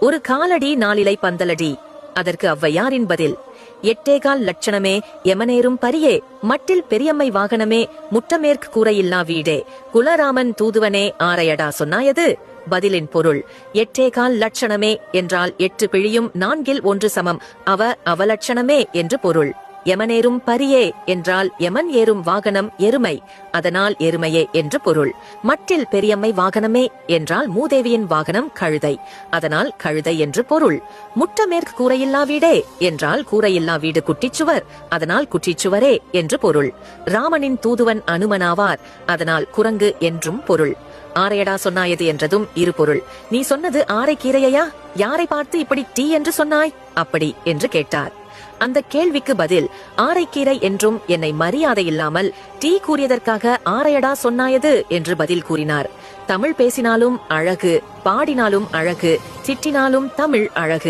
ஒரு காலடி நாளிலை பந்தலடி. அதற்கு ஔவையாரின் பதில்: 8.25 லட்சணமே எமனேறும் பரியே, மட்டில் பெரியம்மை வாகனமே, முட்டமேற்கு கூரையில்லா வீடே, குலராமன் தூதுவனே ஆரையடா சொன்னாயது. பதிலின் பொருள்: 8.25 லட்சணமே என்றால் 8 பிழியும் 4 1 சமம், அவலட்சணமே என்று பொருள். எமனேறும் பரியே என்றால் எமன் ஏறும் வாகனம் எருமை, அதனால் எருமையே என்று பொருள். மட்டில் பெரியம்மை வாகனமே என்றால் மூதேவியின் வாகனம் கழுதை, அதனால் கழுதை என்று பொருள். முட்டமேற்கு கூரையில்லா வீடே என்றால் கூரையில்லா வீடு குட்டிச்சுவர், அதனால் குட்டிச்சுவரே என்று பொருள். ராமனின் தூதுவன் அனுமனாவார், அதனால் குரங்கு என்றும் பொருள். ஆரையடா சொன்னாயது என்றதும் இரு பொருள். நீ சொன்னது ஆரைக்கீரையா? யாரை பார்த்து இப்படி டீ என்று சொன்னாய்? அப்படி என்று கேட்டார். அந்த கேள்விக்கு பதில்: ஆரைக்கீரை என்றும் என்னை மரியாதை இல்லாமல் டீ கூறியதற்காக ஆரையடா சொன்னாயது என்று பதில் கூறினார். தமிழ் பேசினாலும் அழகு, பாடினாலும் அழகு, திட்டினாலும் தமிழ் அழகு.